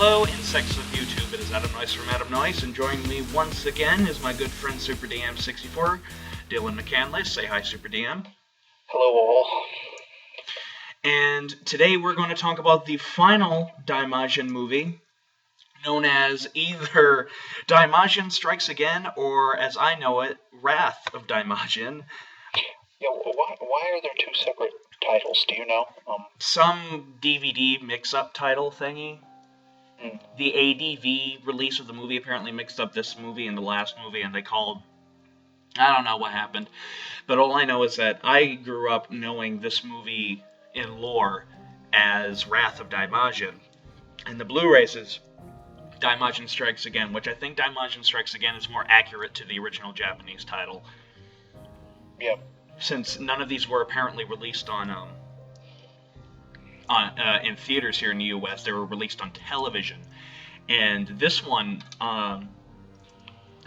Hello, insects of YouTube. It is Adam Noyce from Adam Noyce, and joining me once again is my good friend Super DM64, Dylan McCandless. Say hi, Super DM. Hello, all. And today we're going to talk about the final Daimajin movie, known as either Daimajin Strikes Again, or as I know it, Wrath of Daimajin. Yeah, why are there two separate titles? Do you know? Some DVD mix-up title thingy. The ADV release of the movie apparently mixed up this movie and the last movie, and they called... I don't know what happened. But all I know is that I grew up knowing this movie in lore as Wrath of Daimajin. And the Blu-ray says Daimajin Strikes Again, which I think Daimajin Strikes Again is more accurate to the original Japanese title. Yeah. Since none of these were apparently released in theaters here in the U.S., they were released on television. And this one,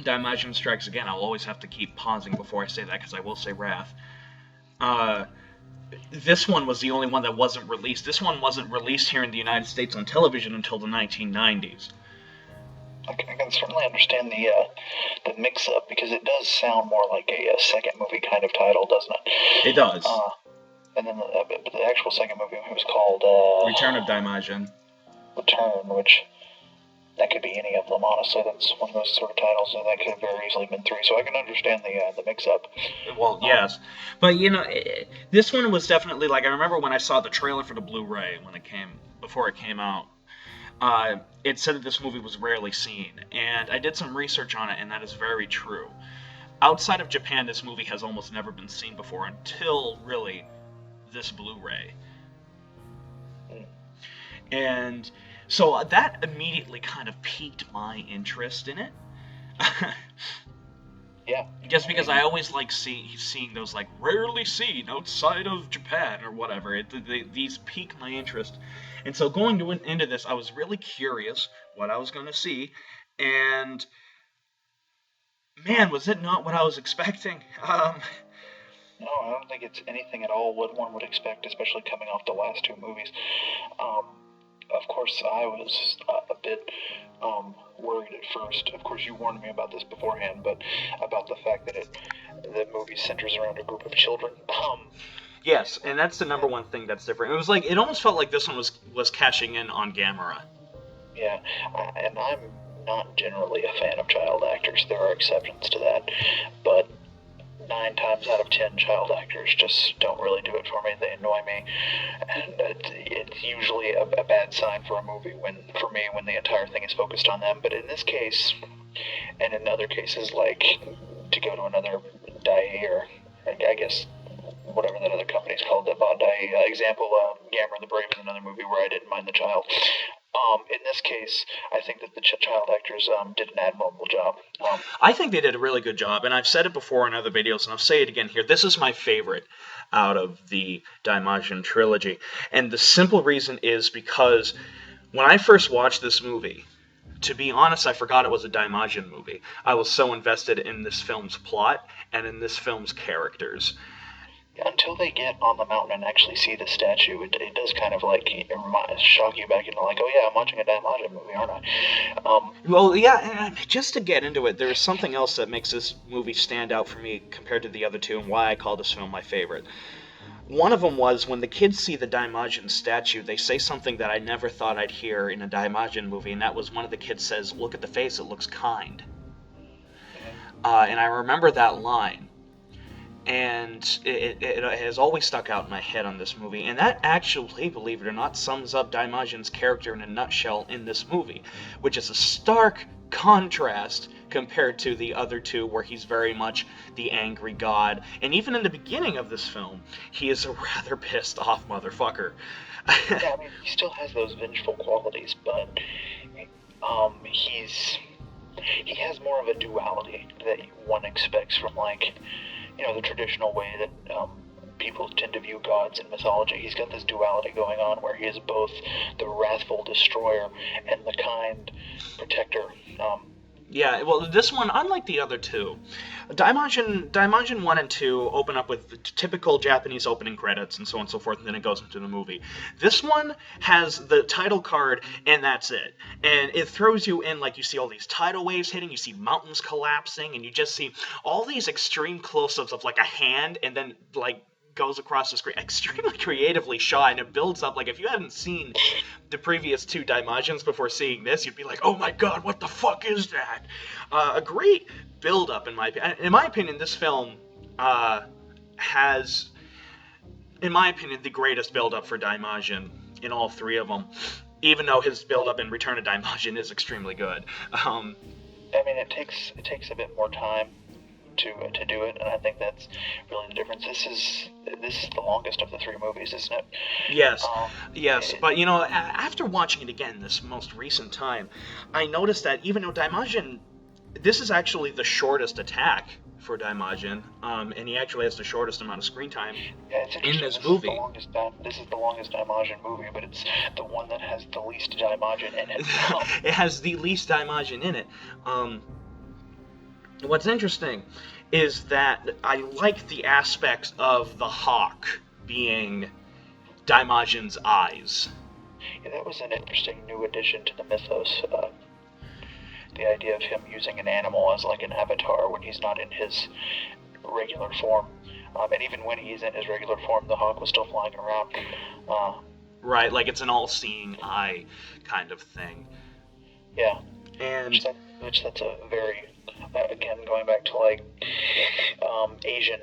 Daimajin Strikes Again, I'll always have to keep pausing before I say that, because I will say Wrath. This one was the only one that wasn't released. This one wasn't released here in the United States on television until the 1990s. I can certainly understand the mix-up, because it does sound more like a second movie kind of title, doesn't it? It does. And then the actual second movie was called... Return of Daimajin. Return, which... that could be any of them, honestly. That's one of those sort of titles, and that could have very easily been three. So I can understand the mix-up. Well, yes. But, you know, this one was definitely, like, I remember when I saw the trailer for the Blu-ray before it came out, it said that this movie was rarely seen. And I did some research on it, and that is very true. Outside of Japan, this movie has almost never been seen before until, really, this Blu-ray. And so that immediately kind of piqued my interest in it. Yeah. Just because I always like seeing those, like, rarely seen outside of Japan or whatever. These pique my interest. And so going into this, I was really curious what I was going to see. And, man, was it not what I was expecting. No, I don't think it's anything at all what one would expect, especially coming off the last two movies. Of course, I was a bit worried at first. Of course, you warned me about this beforehand, but about the fact that the movie centers around a group of children. Yes, and that's the number one thing that's different. It was like, it almost felt like this one was cashing in on Gamera. Yeah, and I'm not generally a fan of child actors. There are exceptions to that, but 9 times out of 10 child actors just don't really do it for me. They annoy me, and it's usually a bad sign for a movie when the entire thing is focused on them. But in this case, and in other cases, like, to go to another Dai, or I guess whatever that other company's called, the Bandai example, Gamera the Brave is another movie where I didn't mind the child. In this case, I think that the child actors did an admirable job. I think they did a really good job, and I've said it before in other videos, and I'll say it again here. This is my favorite out of the Daimajin Trilogy, and the simple reason is because when I first watched this movie, to be honest, I forgot it was a Daimajin movie. I was so invested in this film's plot and in this film's characters. Until they get on the mountain and actually see the statue, it does kind of like shock you back into like, oh yeah, I'm watching a Daimajin movie, aren't I? Well, yeah, and just to get into it, there is something else that makes this movie stand out for me compared to the other two, and why I call this film my favorite. One of them was when the kids see the Daimajin statue, they say something that I never thought I'd hear in a Daimajin movie, and that was one of the kids says, "Look at the face, it looks kind." And I remember that line. And it has always stuck out in my head on this movie, and that actually, believe it or not, sums up Daimajin's character in a nutshell in this movie, which is a stark contrast compared to the other two, where he's very much the angry god, and even in the beginning of this film, he is a rather pissed off motherfucker. Yeah, I mean, he still has those vengeful qualities, but he has more of a duality that one expects from, like, you know, the traditional way that people tend to view gods in mythology. He's got this duality going on where he is both the wrathful destroyer and the kind protector. Yeah, well, this one, unlike the other two, Daimajin 1 and 2 open up with the typical Japanese opening credits and so on and so forth, and then it goes into the movie. This one has the title card, and that's it. And it throws you in, like, you see all these tidal waves hitting, you see mountains collapsing, and you just see all these extreme close-ups of, like, a hand, and then, like, goes across the screen, extremely creatively shot, and it builds up. Like, if you hadn't seen the previous two Daimajins before seeing this, you'd be like, oh my god, what the fuck is that? A great build-up, in my opinion. In my opinion, this film has, in my opinion, the greatest build-up for Daimajin in all three of them, even though his build-up in Return of Daimajin is extremely good. I mean, it takes a bit more time to do it, and I think that's really the difference. This is the longest of the three movies, isn't it? Yes, yes. But, you know, after watching it again this most recent time, I noticed that even though Daimajin, this is actually the shortest attack for Daimajin, and he actually has the shortest amount of screen time in this movie. This is the longest Daimajin movie, but it's the one that has the least Daimajin in it. It has the least Daimajin in it. What's interesting is that I like the aspects of the hawk being Daimajin's eyes. Yeah, that was an interesting new addition to the mythos. The idea of him using an animal as like an avatar when he's not in his regular form. And even when he's in his regular form, the hawk was still flying around. Right, like it's an all-seeing eye kind of thing. Yeah. And which that's a very, again, going back to like Asian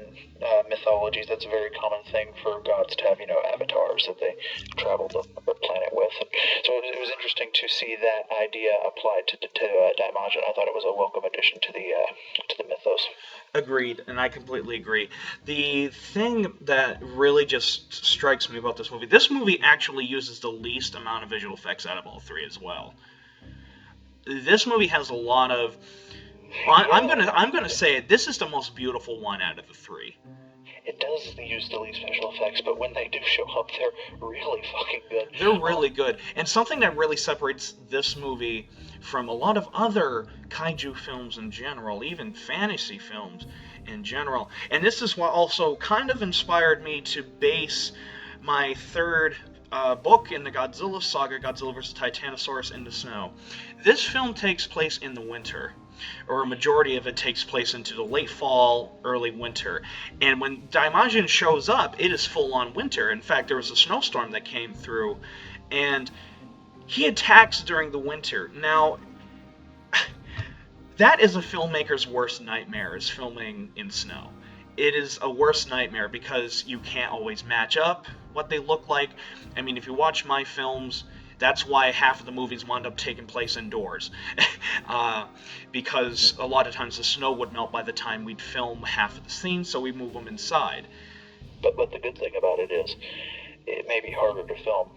mythologies, that's a very common thing for gods to have, you know, avatars that they travel the planet with. And so it was interesting to see that idea applied to Daimajin. I thought it was a welcome addition to the mythos. Agreed, and I completely agree. The thing that really just strikes me about this movie actually uses the least amount of visual effects out of all three as well. This movie has a lot of. I'm gonna say it. This is the most beautiful one out of the three. It does use the least visual effects, but when they do show up, they're really fucking good. They're really good, and something that really separates this movie from a lot of other kaiju films in general, even fantasy films in general. And this is what also kind of inspired me to base my third book in the Godzilla saga, Godzilla vs. Titanosaurus in the Snow. This film takes place in the winter, or a majority of it takes place into the late fall, early winter. And when Daimajin shows up, it is full-on winter. In fact, there was a snowstorm that came through, and he attacks during the winter. Now, that is a filmmaker's worst nightmare, is filming in snow. It is a worst nightmare because you can't always match up what they look like. I mean, if you watch my films, that's why half of the movies wound up taking place indoors. Because a lot of times the snow would melt by the time we'd film half of the scenes, so we move them inside. But the good thing about it is, it may be harder to film.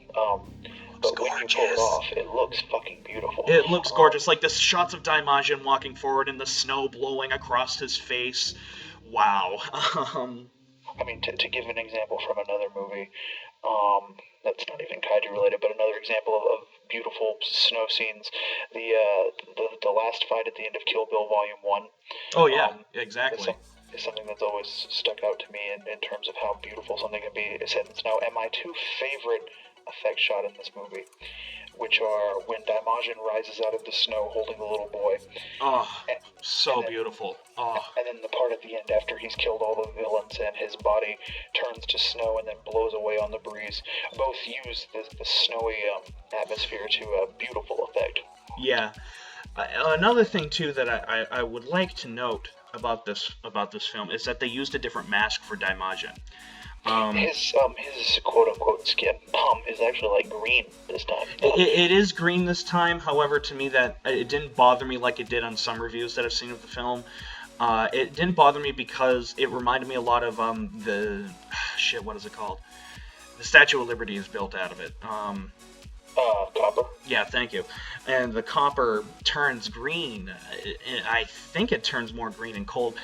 But when you pull it off, it looks fucking beautiful. It looks gorgeous. Like the shots of Daimajin walking forward and the snow blowing across his face. Wow. I mean, to give an example from another movie, that's not even kaiju related, but another example of beautiful snow scenes, the last fight at the end of Kill Bill Volume 1. Oh yeah, exactly. Is something that's always stuck out to me in terms of how beautiful something can be set in snow. And my two favorite effect shot in this movie, which are when Daimajin rises out of the snow holding the little boy. Oh, so beautiful. Oh. And then the part at the end after he's killed all the villains and his body turns to snow and then blows away on the breeze. Both use the snowy atmosphere to a beautiful effect. Yeah. Another thing too that I would like to note about this film is that they used a different mask for Daimajin. His quote-unquote skin is actually like green this time. It is green this time. However, to me, that it didn't bother me like it did on some reviews that I've seen of the film. It didn't bother me because it reminded me a lot of what is it called? The Statue of Liberty is built out of it. Copper. Yeah, thank you. And the copper turns green. I think it turns more green and cold.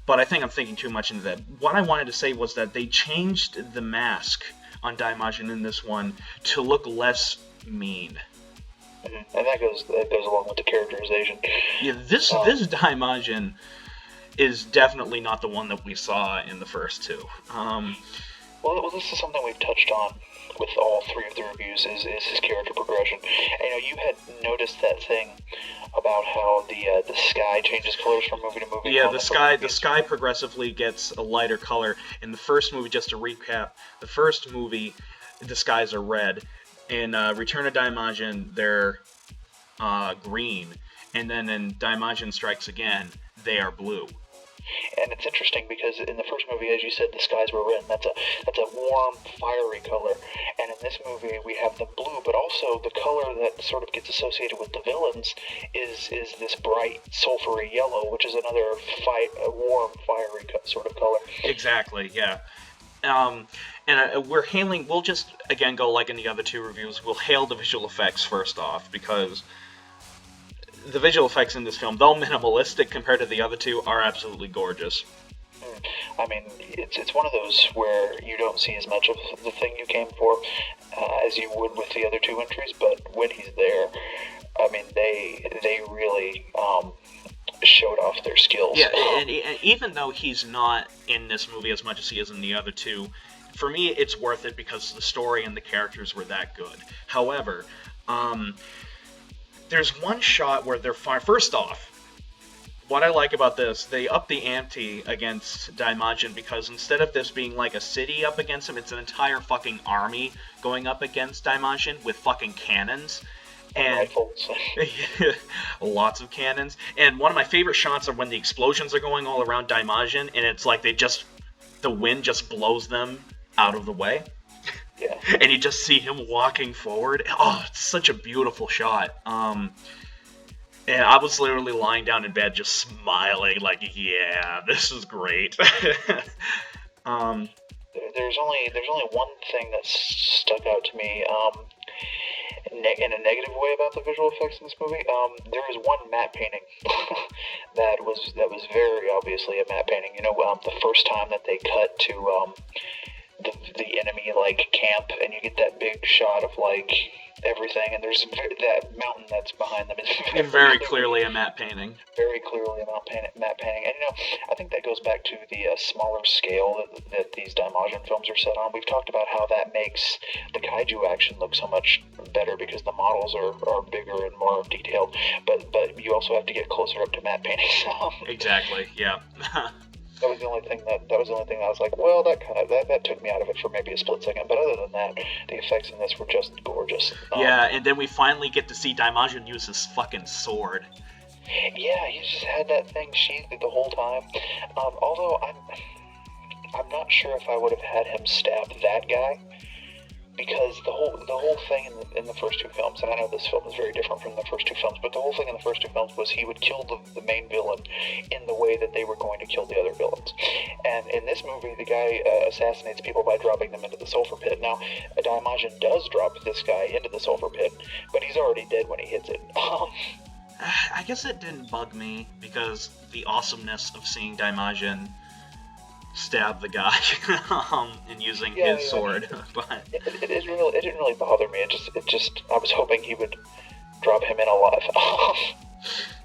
But I think I'm thinking too much into that. What I wanted to say was that they changed the mask on Daimajin in this one to look less mean. And that goes along with the characterization. Yeah, this Daimajin is definitely not the one that we saw in the first two. Well, this is something we've touched on with all three of the reviews, is his character progression. And, you had noticed that thing about how the sky changes colors from movie to movie. Yeah, the sky progressively gets a lighter color. In the first movie, just to recap, the first movie, the skies are red. In Return of Daimajin, they're green. And then in Daimajin Strikes Again, they are blue. And it's interesting because in the first movie, as you said, the skies were red, and that's a warm, fiery color. And in this movie, we have the blue, but also the color that sort of gets associated with the villains is this bright, sulfury yellow, which is another warm, fiery sort of color. Exactly, yeah. And we'll just, again, go like in the other two reviews, we'll hail the visual effects first off, because the visual effects in this film, though minimalistic compared to the other two, are absolutely gorgeous. I mean, it's one of those where you don't see as much of the thing you came for as you would with the other two entries, but when he's there, I mean, they really showed off their skills. Yeah, and even though he's not in this movie as much as he is in the other two, for me, it's worth it because the story and the characters were that good. However, there's one shot where they're first off, what I like about this, they up the ante against Daimajin, because instead of this being like a city up against him, it's an entire fucking army going up against Daimajin with fucking cannons. And rifles. Lots of cannons. And one of my favorite shots are when the explosions are going all around Daimajin, and it's like the wind just blows them out of the way. Yeah. And you just see him walking forward. Oh, it's such a beautiful shot. And I was literally lying down in bed just smiling, like, yeah, this is great. There's only one thing that stuck out to me in a negative way about the visual effects in this movie. There is one matte painting that was very obviously a matte painting. The first time that they cut to the enemy camp, and you get that big shot of everything, and there's that mountain that's behind them is very clearly a matte painting. Very clearly a matte painting, and I think that goes back to the smaller scale that these Daimajin films are set on. We've talked about how that makes the Kaiju action look so much better because the models are bigger and more detailed, but you also have to get closer up to matte paintings. Exactly, yeah. That was the only thing I was like, well, that took me out of it for maybe a split second. But other than that, the effects in this were just gorgeous. Yeah, and then we finally get to see Daimajin use his fucking sword. Yeah, he just had that thing sheathed the whole time. Although I'm not sure if I would have had him stab that guy, because the whole thing in the first two films, and I know this film is very different from the first two films, but the whole thing in the first two films was he would kill the main villain in the way that they were going to kill the other villains. And in this movie, the guy assassinates people by dropping them into the sulfur pit. Now, Daimajin does drop this guy into the sulfur pit, but he's already dead when he hits it. I guess it didn't bug me, because the awesomeness of seeing Daimajin stab the guy and using his sword. But it didn't really bother me. It just I was hoping he would drop him in alive.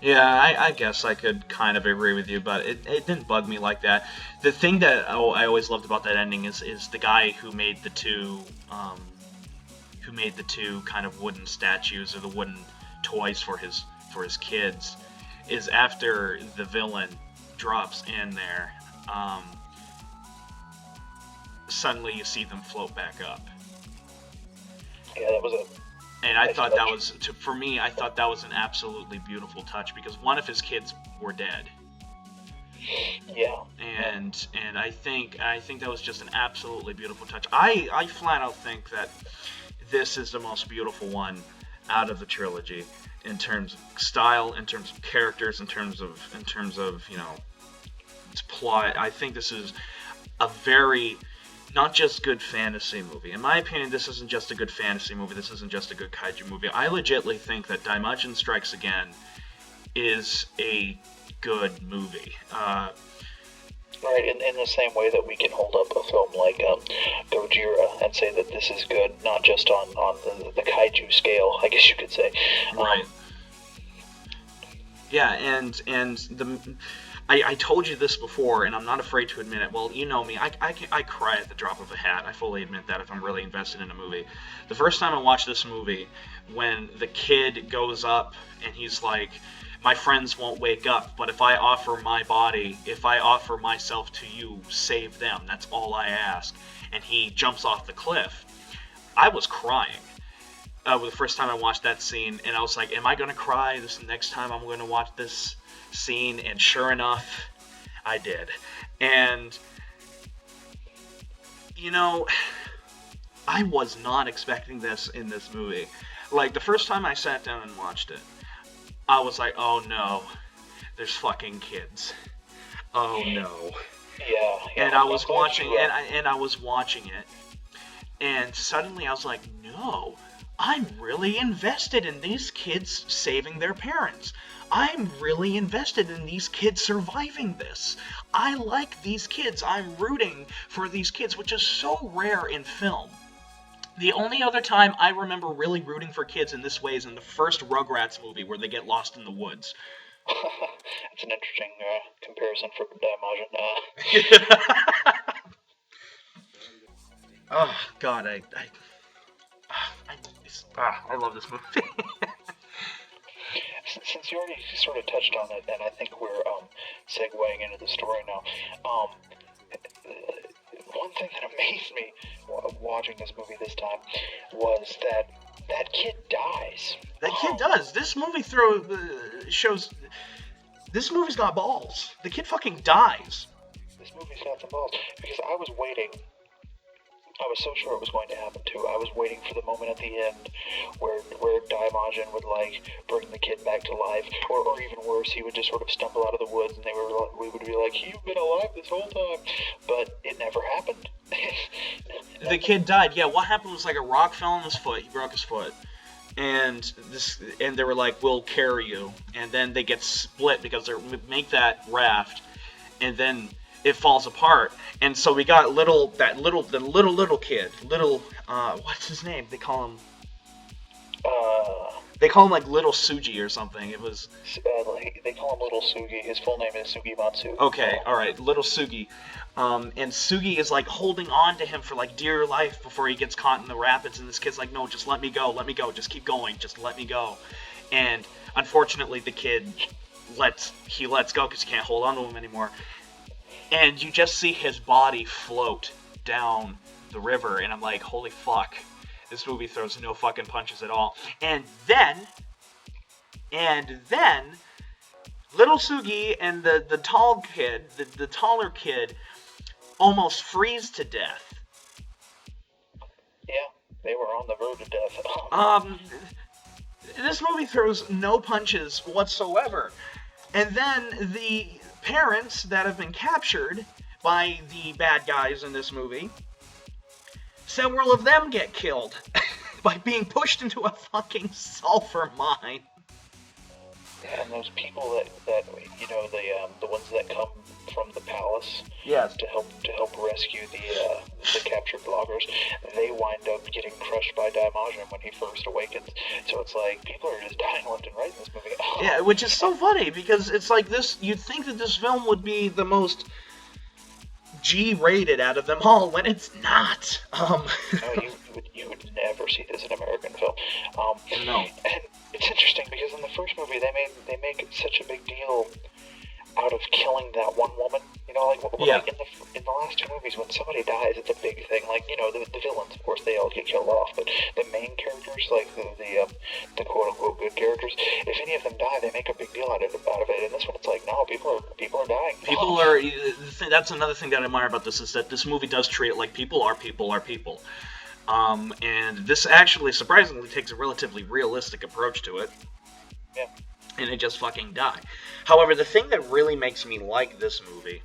Yeah, I guess I could kind of agree with you, but it didn't bug me like that. The thing that I always loved about that ending is the guy who made the two kind of wooden statues, or the wooden toys for his kids, is after the villain drops in there, suddenly you see them float back up. Yeah, that was and I thought that was, for me, I thought that was an absolutely beautiful touch, because one of his kids were dead. Yeah. And I think that was just an absolutely beautiful touch. I flat out think that this is the most beautiful one out of the trilogy, in terms of style, in terms of characters, in terms of its plot. I think this is a very, not just good fantasy movie. In my opinion, this isn't just a good fantasy movie. This isn't just a good kaiju movie. I legitimately think that Daimajin Strikes Again is a good movie. Right, in the same way that we can hold up a film like Gojira and say that this is good, not just on the kaiju scale, I guess you could say. Right. Yeah, and I told you this before, and I'm not afraid to admit it. Well, you know me. I cry at the drop of a hat. I fully admit that if I'm really invested in a movie. The first time I watched this movie, when the kid goes up and he's like, my friends won't wake up, but if I offer my body, if I offer myself to you, save them. That's all I ask. And he jumps off the cliff. I was crying. The first time I watched that scene, and I was like, am I going to cry this next time I'm going to watch this scene? And sure enough, I did. And, you know, I was not expecting this in this movie. Like, the first time I sat down and watched it, I was like, oh no, there's fucking kids. Oh no. Yeah. And I was watching it, and I was watching it, and suddenly I was like, no, I'm really invested in these kids saving their parents. I'm really invested in these kids surviving this. I like these kids. I'm rooting for these kids, which is so rare in film. The only other time I remember really rooting for kids in this way is in the first Rugrats movie where they get lost in the woods. It's an interesting comparison for Daimajin. Oh, God, I love this movie. Since you already sort of touched on it, and I think we're segueing into the story now, one thing that amazed me watching this movie this time was that kid dies. That kid does. This movie shows... This movie's got balls. The kid fucking dies. This movie's got some balls. Because I was waiting. I was so sure it was going to happen too. I was waiting for the moment at the end where Daimajin would like bring the kid back to life, or even worse, he would just sort of stumble out of the woods and we would be like, you've been alive this whole time. But it never happened. The kid died. Yeah, what happened was like a rock fell on his foot. He broke his foot. And they were like, we'll carry you. And then they get split because they make that raft, and then it falls apart. And so we got the little kid, what's his name? They call him like Little Suji or something. It was they call him Little Sugi. His full name is Sugimatsu. Okay, all right, Little Sugi. And Sugi is like holding on to him for like dear life before he gets caught in the rapids, and this kid's like, no, just let me go, just keep going, just let me go. And unfortunately the kid lets go because he can't hold on to him anymore. And you just see his body float down the river, and I'm like, holy fuck, this movie throws no fucking punches at all. And then Little Sugi and the tall kid, the taller kid, almost freeze to death. Yeah, they were on the verge of death. This movie throws no punches whatsoever. And then the parents that have been captured by the bad guys in this movie, several of them get killed by being pushed into a fucking sulfur mine. And those people that you know, the ones that come from the palace, yes, to help rescue the captured bloggers, they wind up getting crushed by Daimajin when he first awakens. So it's like people are just dying left and right in this movie. Yeah, which is so funny because it's like this. You'd think that this film would be the most G-rated out of them all, when it's not. No, you would never see this in an American film. No. And it's interesting because in the first movie they make such a big deal out of killing that one woman. You know, like, yeah. Like in the last two movies, when somebody dies, it's a big thing. Like, you know, the villains, of course, they all get killed off, but the main characters, like the quote unquote good characters, if any of them die, they make a big deal out of it. And this one, it's like, no, people are dying. People are. That's another thing that I admire about this, is that this movie does treat it like people are people. And this actually surprisingly takes a relatively realistic approach to it. Yeah. And they just fucking die. However, the thing that really makes me like this movie,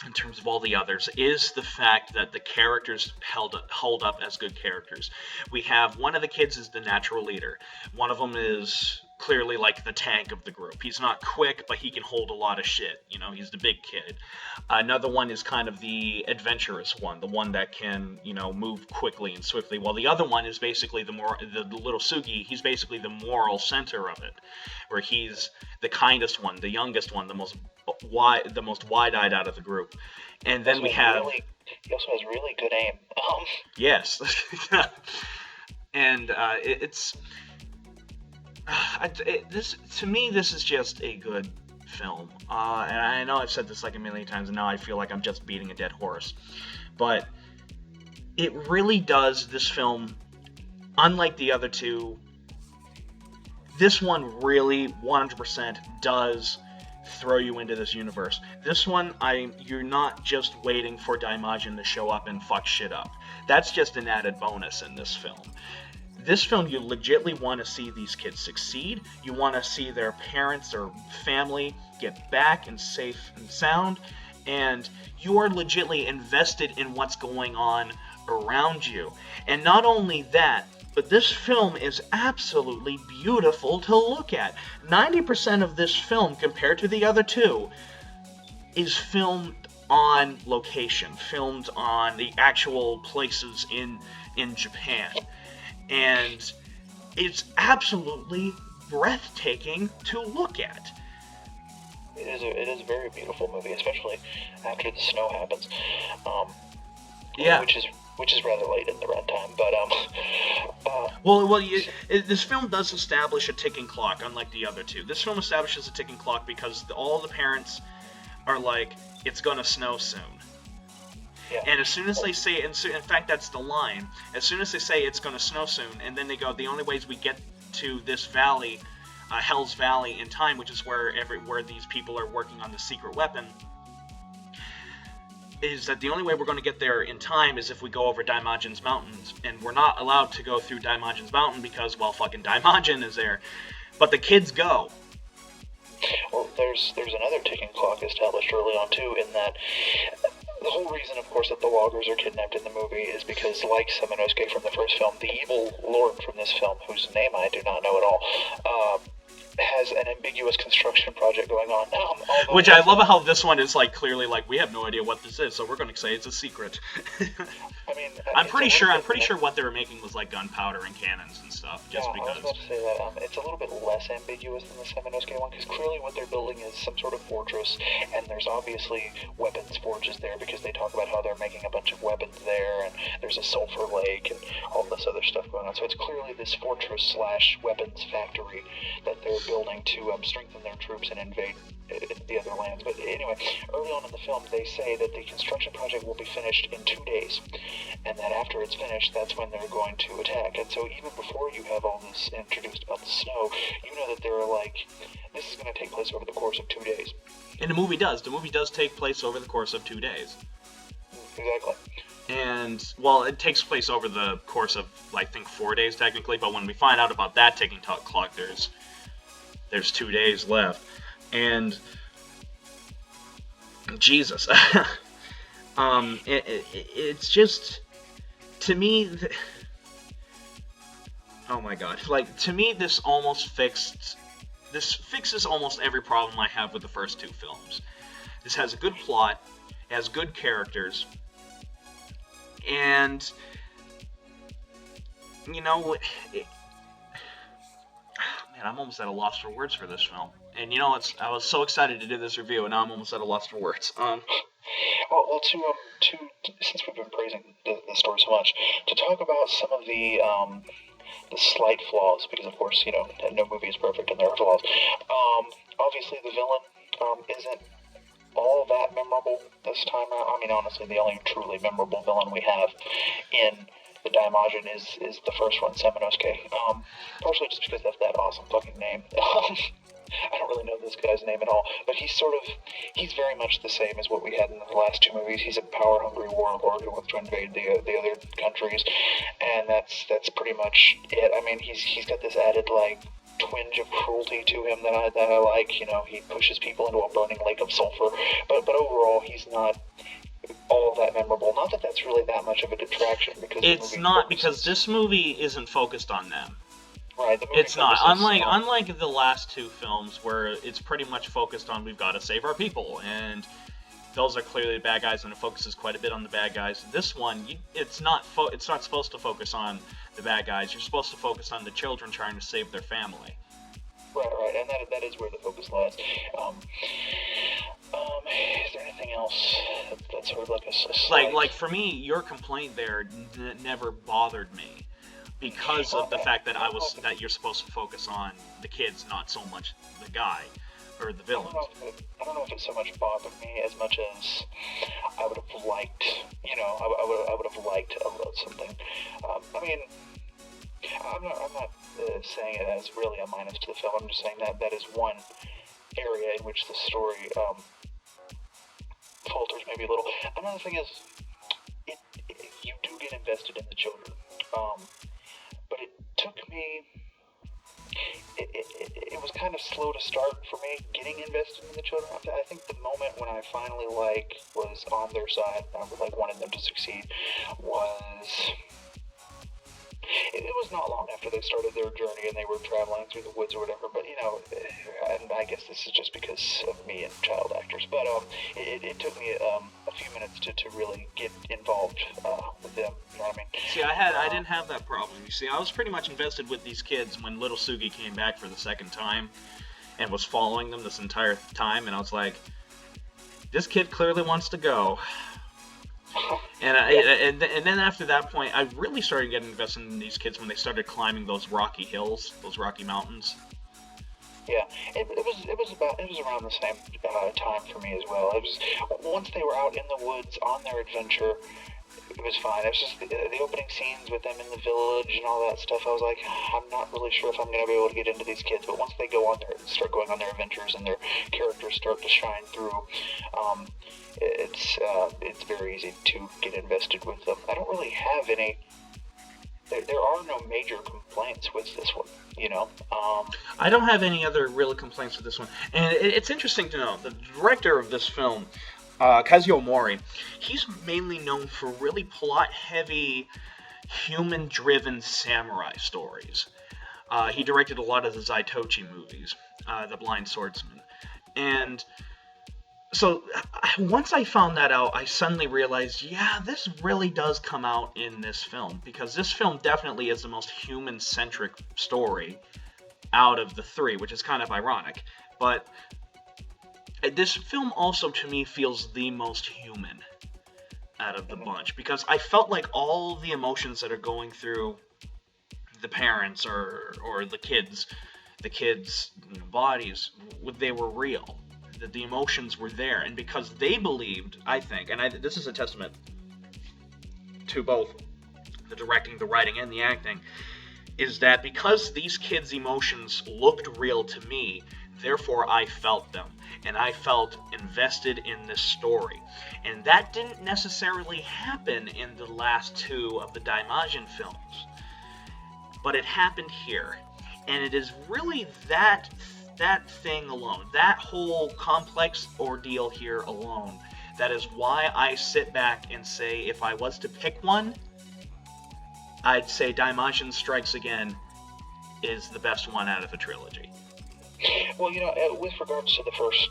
in terms of all the others, is the fact that the characters hold up as good characters. We have one of the kids is the natural leader. One of them is clearly like the tank of the group. He's not quick, but he can hold a lot of shit. You know, he's the big kid. Another one is kind of the adventurous one, the one that can, you know, move quickly and swiftly. While the other one is basically the little Sugi. He's basically the moral center of it, where he's the kindest one, the youngest one, the most wide-eyed out of the group. And then we have. He also has really good aim. Yes. And to me, this is just a good film. And I know I've said this like a million times, and now I feel like I'm just beating a dead horse. But it really does, this film, unlike the other two, this one really 100% does throw you into this universe. This one, you're not just waiting for Daimajin to show up and fuck shit up. That's just an added bonus in this film. This film, you legitimately want to see these kids succeed. You want to see their parents or family get back and safe and sound. And you are legitimately invested in what's going on around you. And not only that, but this film is absolutely beautiful to look at. 90% of this film, compared to the other two, is filmed on location, filmed on the actual places in Japan. And it's absolutely breathtaking to look at. It is a very beautiful movie, especially after the snow happens. Yeah. Which is rather late in the runtime, but this film does establish a ticking clock, unlike the other two. This film establishes a ticking clock because all the parents are like, "It's gonna snow soon." Yeah. And as soon as they say, in fact, that's the line. As soon as they say it's going to snow soon, and then they go, the only ways we get to this valley, Hell's Valley, in time, which is where these people are working on the secret weapon, is that the only way we're going to get there in time is if we go over Daimajin's mountains, and we're not allowed to go through Daimajin's mountain because, well, fucking Daimajin is there. But the kids go. Well, there's another ticking clock established early on too, in that the whole reason, of course, that the loggers are kidnapped in the movie is because, like Samanosuke from the first film, the evil lord from this film, whose name I do not know at all, has an ambiguous construction project going on. Which I love how this one is like clearly like, we have no idea what this is, so we're going to say it's a secret. I mean, I'm pretty sure what they were making was like gunpowder and cannons and stuff. Just because. I was about to say that it's a little bit less ambiguous than the Samanosuke one, because clearly what they're building is some sort of fortress, and there's obviously weapons forges there because they talk about how they're making a bunch of weapons there, and there's a sulfur lake and all this other stuff going on. So it's clearly this fortress/weapons factory that they're building to strengthen their troops and invade the other lands. But anyway, early on in the film, they say that the construction project will be finished in 2 days, and that after it's finished, that's when they're going to attack. And so even before you have all this introduced about the snow, you know that they're like, this is going to take place over the course of 2 days. And the movie does. The movie does take place over the course of 2 days. Exactly. And, well, it takes place over the course of, I think, 4 days, technically, but when we find out about that ticking clock, there's 2 days left. And Jesus, it's just, to me, oh my god, like, to me this fixes almost every problem I have with the first two films. This has a good plot, has good characters, and, you know, man, I'm almost at a loss for words for this film. And you know, I was so excited to do this review, and now I'm almost at a loss for words. Well, since we've been praising the story so much, to talk about some of the slight flaws, because of course, you know, no movie is perfect and there are flaws. Obviously, the villain isn't all that memorable this time around. I mean, honestly, the only truly memorable villain we have in the Daimajin is the first one, Samanosuke. Partially just because of that awesome fucking name. I don't really know this guy's name at all, but he's very much the same as what we had in the last two movies. He's a power-hungry warlord who wants to invade the other countries, and that's pretty much it. I mean, he's got this added, like, twinge of cruelty to him that I like. You know, he pushes people into a burning lake of sulfur, but overall, he's not all that memorable. Not that that's really that much of a detraction, because it's not, because this movie isn't focused on them. Right, the movie It's not. focuses on- Unlike the last two films where it's pretty much focused on we've got to save our people, and those are clearly the bad guys, and it focuses quite a bit on the bad guys. This one, it's not supposed to focus on the bad guys. You're supposed to focus on the children trying to save their family. Right, and that is where the focus lies. Is there anything else that's sort of like a slight... Like for me, your complaint there never bothered me because of the fact that that you're supposed to focus on the kids, not so much the guy or the villains. I don't know if it so much bothered me as much as I would have liked, I would have liked something. I mean, I'm not saying it as really a minus to the film. I'm just saying that is one area in which the story falters maybe a little. Another thing is, you do get invested in the children, but it took me. It was kind of slow to start for me getting invested in the children. I think the moment when I finally was on their side, I wanted them to succeed, was. It was not long after they started their journey and they were traveling through the woods or whatever, but, and I guess this is just because of me and child actors, but it took me a few minutes to really get involved with them, you know what I mean? See, I didn't have that problem. You see, I was pretty much invested with these kids when little Sugi came back for the second time and was following them this entire time, and I was like, this kid clearly wants to go. And then after that point, I really started getting invested in these kids when they started climbing those rocky hills, those rocky mountains. Yeah, it was around the same time for me as well. It was once they were out in the woods on their adventure, it was fine. It was just the opening scenes with them in the village and all that stuff. I was like, I'm not really sure if I'm going to be able to get into these kids. But once they start going on their adventures and their characters start to shine through, it's very easy to get invested with them. I don't really have any. There are no major complaints with this one, I don't have any other real complaints with this one. And it's interesting to know, the director of this film, Kazuo Mori, he's mainly known for really plot-heavy, human-driven samurai stories. He directed a lot of the Zaitochi movies, The Blind Swordsman. And so once I found that out, I suddenly realized, yeah, this really does come out in this film, because this film definitely is the most human-centric story out of the three, which is kind of ironic. But this film also, to me, feels the most human out of the bunch, because I felt like all the emotions that are going through the parents or the kids' bodies, they were real. That the emotions were there, and because they believed, I think, and this is a testament to both the directing, the writing, and the acting, is that because these kids' emotions looked real to me, therefore I felt them, and I felt invested in this story. And that didn't necessarily happen in the last two of the Daimajin films, but it happened here, and it is really that thing alone, that whole complex ordeal here alone, that is why I sit back and say, if I was to pick one, I'd say Daimajin Strikes Again is the best one out of the trilogy. Well, with regards to the first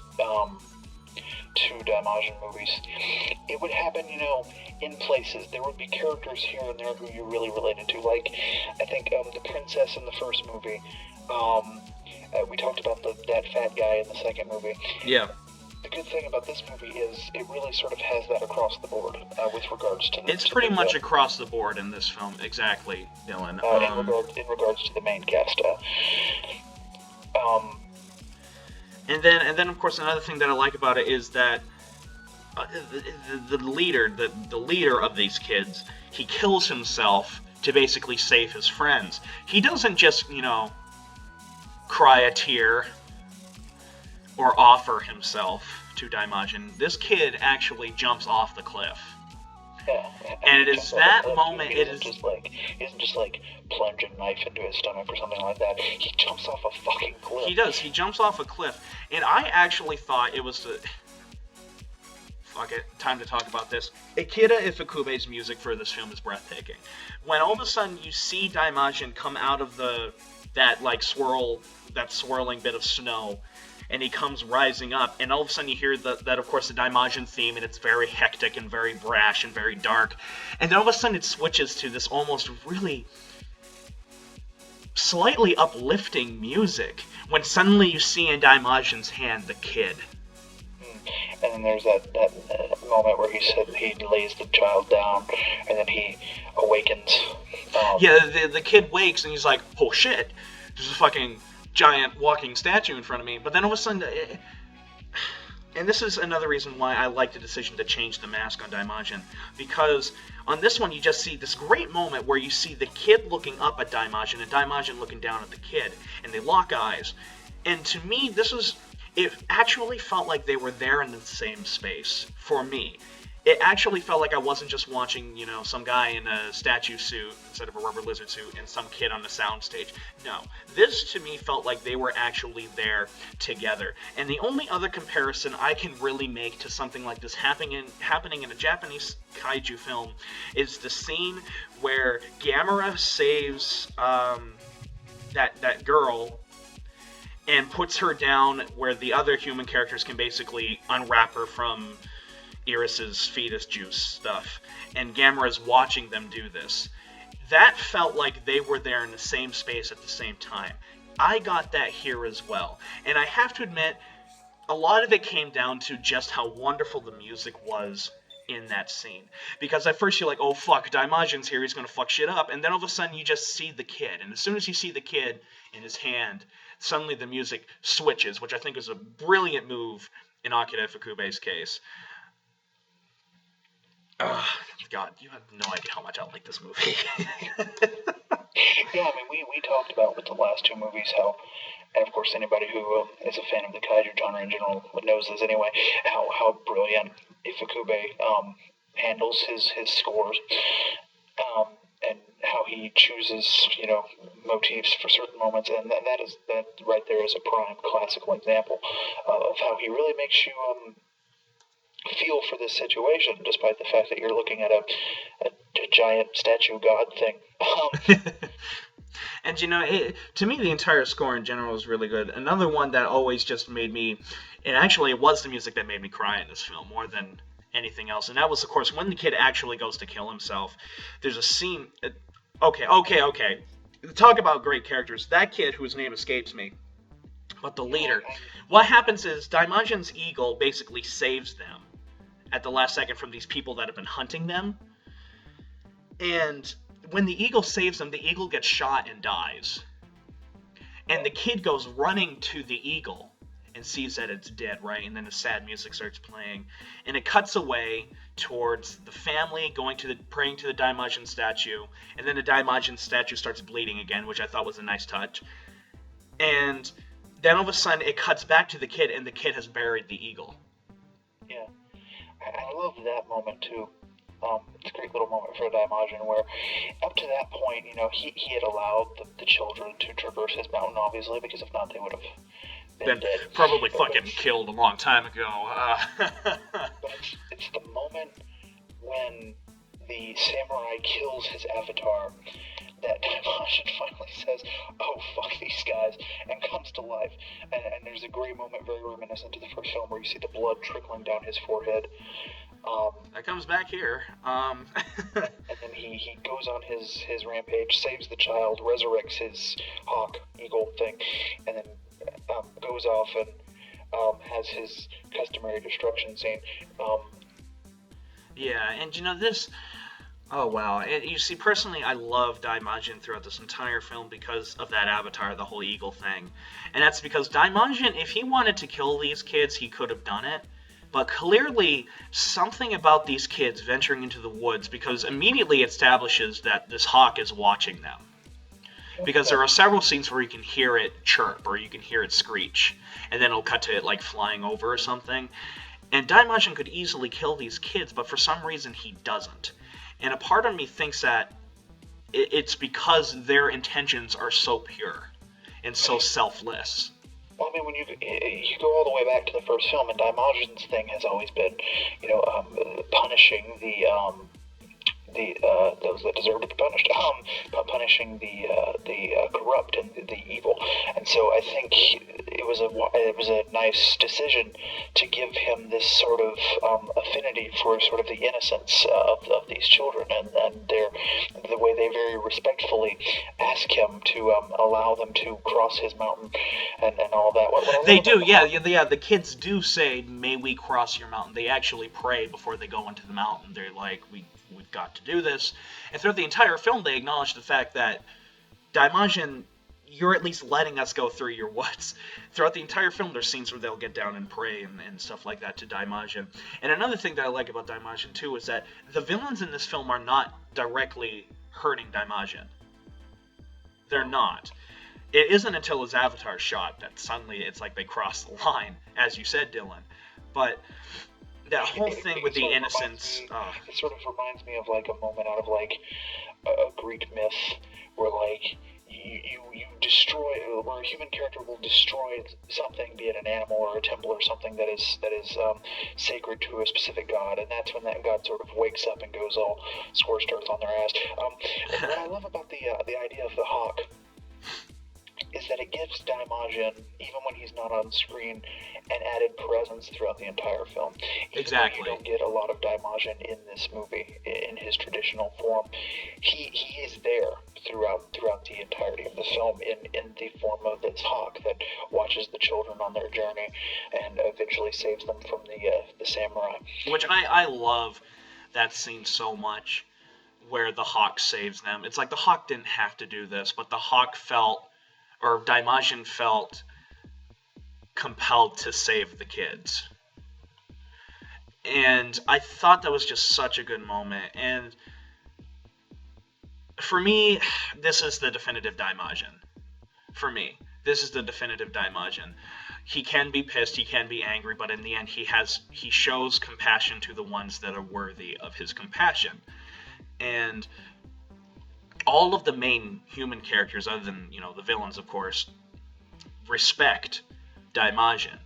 two Daimajin movies, it would happen, in places. There would be characters here and there who you really related to. Like, I think the princess in the first movie, we talked about that fat guy in the second movie. Yeah. The good thing about this movie is it really sort of has that across the board with regards to... It's pretty much across the board in this film, exactly, Dylan. In regards to the main cast. And then of course another thing that I like about it is that the leader of these kids, he kills himself to basically save his friends. He doesn't just, cry a tear or offer himself to Daimajin. This kid actually jumps off the cliff. Yeah, and it is that moment. He isn't just like plunge a knife into his stomach or something like that. He jumps off a fucking cliff. He does. He jumps off a cliff, and I actually thought it was the. Fuck it, time to talk about this. Akira Ifukube's music for this film is breathtaking. When all of a sudden you see Daimajin come out of the that like that swirling bit of snow, and he comes rising up, and all of a sudden you hear that of course the Daimajin theme, and it's very hectic and very brash and very dark, and then all of a sudden it switches to this almost really slightly uplifting music when suddenly you see in Daimajin's hand the kid. And then there's that moment where he said he lays the child down, and then he awakens. The kid wakes, and he's like, oh shit, there's a fucking giant walking statue in front of me. But then all of a sudden, and this is another reason why I like the decision to change the mask on Daimajin, because on this one you just see this great moment where you see the kid looking up at Daimajin and Daimajin looking down at the kid, and they lock eyes. And to me, it actually felt like they were there in the same space, for me. It actually felt like I wasn't just watching, some guy in a statue suit instead of a rubber lizard suit and some kid on the soundstage. No, this to me felt like they were actually there together. And the only other comparison I can really make to something like this happening in a Japanese kaiju film is the scene where Gamera saves that girl and puts her down where the other human characters can basically unwrap her from Iris's fetus juice stuff, and Gamera's watching them do this. That felt like they were there in the same space at the same time. I got that here as well, and I have to admit, a lot of it came down to just how wonderful the music was in that scene. Because at first you're like, oh fuck, Daimajin's here, he's gonna fuck shit up, and then all of a sudden you just see the kid, and as soon as you see the kid in his hand, suddenly the music switches, which I think is a brilliant move in Akira Ifukube's case. God, you have no idea how much I like this movie. Yeah, I mean, we talked about with the last two movies how, and of course anybody who is a fan of the kaiju genre in general knows this anyway, how brilliant Ifukube handles his scores, and how he chooses, motifs for certain moments, and that right there is a prime classical example of how he really makes you feel for this situation, despite the fact that you're looking at a giant statue god thing. And to me, the entire score in general is really good. Another one that always just made me, and actually it was the music that made me cry in this film more than anything else, and that was, of course, when the kid actually goes to kill himself. There's a scene. Okay. Talk about great characters. That kid, whose name escapes me, but the leader. What happens is Daimajin's eagle basically saves them at the last second from these people that have been hunting them. And when the eagle saves them, the eagle gets shot and dies. And the kid goes running to the eagle and sees that it's dead, right? And then the sad music starts playing. And it cuts away towards the family praying to the Daimajin statue. And then the Daimajin statue starts bleeding again, which I thought was a nice touch. And then all of a sudden it cuts back to the kid, and the kid has buried the eagle. Yeah. I love that moment too. It's a great little moment for Daimajin where, up to that point, he had allowed the children to traverse his mountain, obviously, because if not, they would have been dead. Probably fucking killed a long time ago. But it's the moment when the samurai kills his avatar that Daimajin finally says, oh, fuck these guys, and comes to life. And there's a great moment, very reminiscent to the first film, where you see the blood trickling down his forehead. That comes back here. And then he goes on his rampage, saves the child, resurrects his hawk, eagle thing, and then goes off and has his customary destruction scene. Yeah, and this... Oh, wow. And you see, personally, I love Daimajin throughout this entire film because of that avatar, the whole eagle thing. And that's because Daimajin, if he wanted to kill these kids, he could have done it. But clearly, something about these kids venturing into the woods, because immediately it establishes that this hawk is watching them. Because there are several scenes where you can hear it chirp, or you can hear it screech, and then it'll cut to it, like, flying over or something. And Daimajin could easily kill these kids, but for some reason he doesn't. And a part of me thinks that it's because their intentions are so pure and so selfless. Well, I mean, when you go all the way back to the first film, and Daimajin's thing has always been, punishing those that deserve to be punished, punishing the corrupt and the evil. And so I think it was a nice decision to give him this sort of affinity for sort of the innocence of these children, and the way they very respectfully ask him to allow them to cross his mountain and all that. They do, yeah. The kids do say, "May we cross your mountain?" They actually pray before they go into the mountain. They're like, we've got to do this. And throughout the entire film, they acknowledge the fact that, Daimajin, you're at least letting us go through your woods. Throughout the entire film, there's scenes where they'll get down and pray and stuff like that to Daimajin. And another thing that I like about Daimajin, too, is that the villains in this film are not directly hurting Daimajin. They're not. It isn't until his avatar shot that suddenly it's like they cross the line, as you said, Dylan. But that whole thing with the innocence... It sort of reminds me of, like, a moment out of, like, a Greek myth where, like, you destroy, where a human character will destroy something, be it an animal or a temple or something that is sacred to a specific god, and that's when that god sort of wakes up and goes all scorched earth on their ass. What I love about the idea of the hawk is that it gives Daimajin, even when he's not on screen, an added presence throughout the entire film. Exactly. You don't get a lot of Daimajin in this movie in his traditional form. He is there throughout the entirety of the film in the form of this hawk that watches the children on their journey and eventually saves them from the samurai. Which I love that scene so much, where the hawk saves them. It's like the hawk didn't have to do this, but the hawk felt, or Daimajin felt, compelled to save the kids. And I thought that was just such a good moment. And for me, this is the definitive Daimajin. For me, this is the definitive Daimajin. He can be pissed, he can be angry, but in the end he shows compassion to the ones that are worthy of his compassion. And all of the main human characters, other than, the villains, of course, respect Daimajin.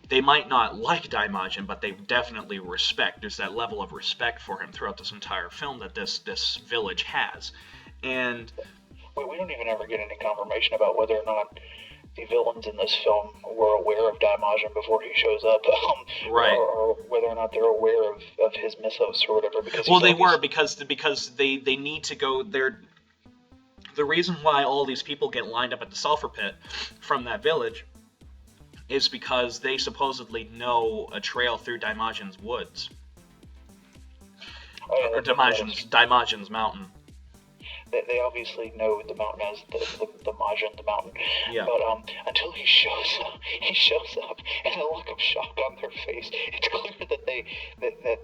They might not like Daimajin, but they definitely respect. There's that level of respect for him throughout this entire film that this village has. And we don't even ever get any confirmation about whether or not the villains in this film were aware of Daimajin before he shows up, right? Or whether or not they're aware of his mythos or whatever. Because they were, because they need to go there. The reason why all these people get lined up at the sulfur pit from that village is because they supposedly know a trail through Daimajin's woods. Or Daimajin's mountain. They obviously know the mountain as the Majin, the mountain. Yeah. But until he shows up, and the look of shock on their face, it's clear that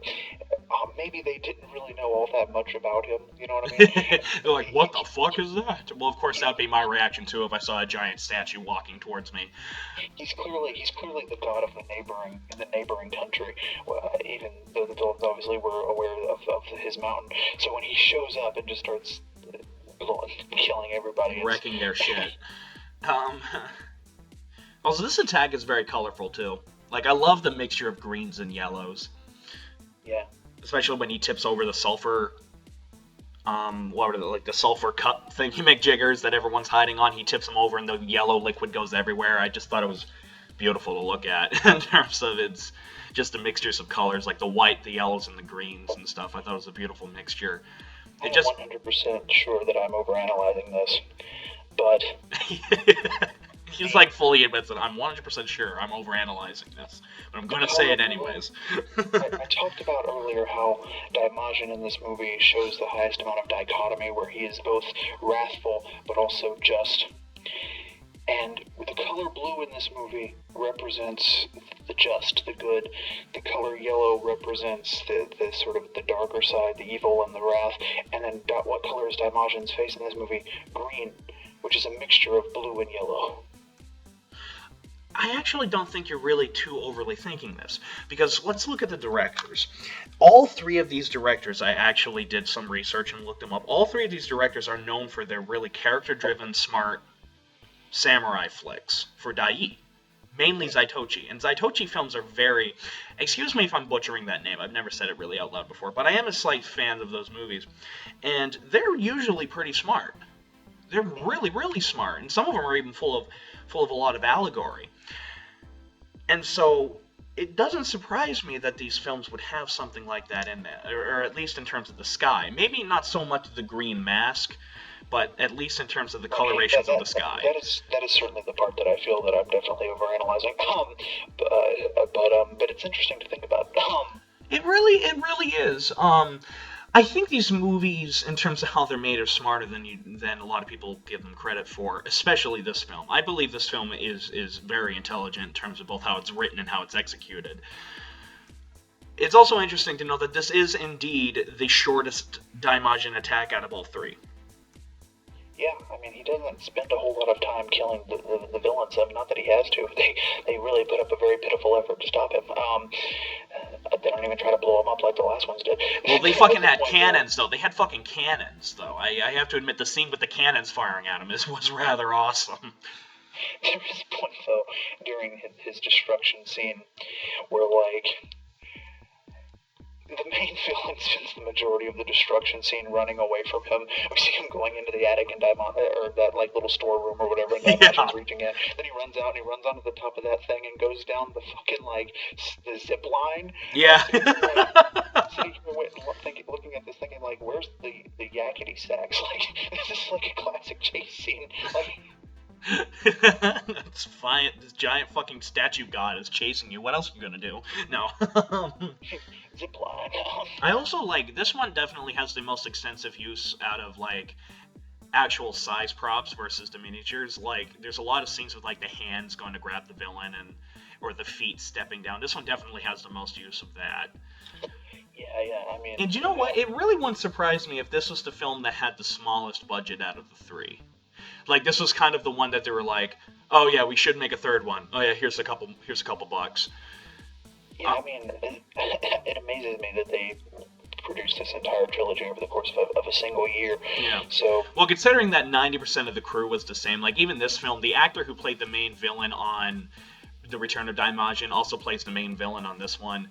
maybe they didn't really know all that much about him. You know what I mean? They're like, what the fuck is that? Well, of course, that'd be my reaction too if I saw a giant statue walking towards me. He's clearly the god of the neighboring country. Even though the villains obviously were aware of his mountain. So when he shows up and just starts killing everybody, wrecking their shit. Also, this attack is very colorful too. Like, I love the mixture of greens and yellows. Yeah. Especially when he tips over the sulfur, the sulfur cup thing you make jiggers that everyone's hiding on. He tips them over and the yellow liquid goes everywhere. I just thought it was beautiful to look at in terms of it's just the mixtures of colors, like the white, the yellows, and the greens and stuff. I thought it was a beautiful mixture. I'm 100% sure that I'm overanalyzing this, but... He's like fully admits it. I'm 100% sure I'm overanalyzing this, but I'm going to say it anyways. I talked about earlier how Daimajin in this movie shows the highest amount of dichotomy, where he is both wrathful but also just. And the color blue in this movie represents the just, the good. The color yellow represents the sort of the darker side, the evil and the wrath. And then what color is Daimajin's face in this movie? Green, which is a mixture of blue and yellow. I actually don't think you're really too overly thinking this, because let's look at the directors. All three of these directors, I actually did some research and looked them up. All three of these directors are known for their really character-driven, smart samurai flicks for Dai. mainly Zaitochi. And Zaitochi films are very... Excuse me if I'm butchering that name. I've never said it really out loud before. But I am a slight fan of those movies. And they're usually pretty smart. They're really, really smart. And some of them are even full of a lot of allegory. And so it doesn't surprise me that these films would have something like that in there. Or at least in terms of the sky. Maybe not so much the green mask, but at least in terms of the colorations of the sky. That is certainly the part that I feel that I'm definitely overanalyzing. But it's interesting to think about. It really is. I think these movies, in terms of how they're made, are smarter than a lot of people give them credit for, especially this film. I believe this film is very intelligent in terms of both how it's written and how it's executed. It's also interesting to know that this is indeed the shortest Daimajin attack out of all three. Yeah, I mean, he doesn't spend a whole lot of time killing the villains. I mean, not that he has to. They really put up a very pitiful effort to stop him. They don't even try to blow him up like the last ones did. Well, they fucking had cannons, though. They had fucking cannons, though. I have to admit, the scene with the cannons firing at him was rather awesome. There was a point, though, during his destruction scene where, like... The main villain spends the majority of the destruction scene running away from him. We see him going into the attic and or that like little storeroom or whatever, and Daimajin's reaching in. Then he runs out and he runs onto the top of that thing and goes down the fucking like the zip line. Yeah. Sitting here looking at this thing and like, where's the yakety sax? Like, this is like a classic chase scene. Like. That's fine. This giant fucking statue god is chasing you. What else are you gonna do? No. Zipline. I also like this one. Definitely has the most extensive use out of like actual size props versus the miniatures. Like, there's a lot of scenes with like the hands going to grab the villain or the feet stepping down. This one definitely has the most use of that. Yeah. I mean. And you know what? It really wouldn't surprise me if this was the film that had the smallest budget out of the three. Like, this was kind of the one that they were like, oh yeah, we should make a third one. Oh yeah, here's a couple bucks. Yeah, I mean, it amazes me that they produced this entire trilogy over the course of a single year. Yeah. So. Well, considering that 90% of the crew was the same, like even this film, the actor who played the main villain on The Return of Daimajin also plays the main villain on this one.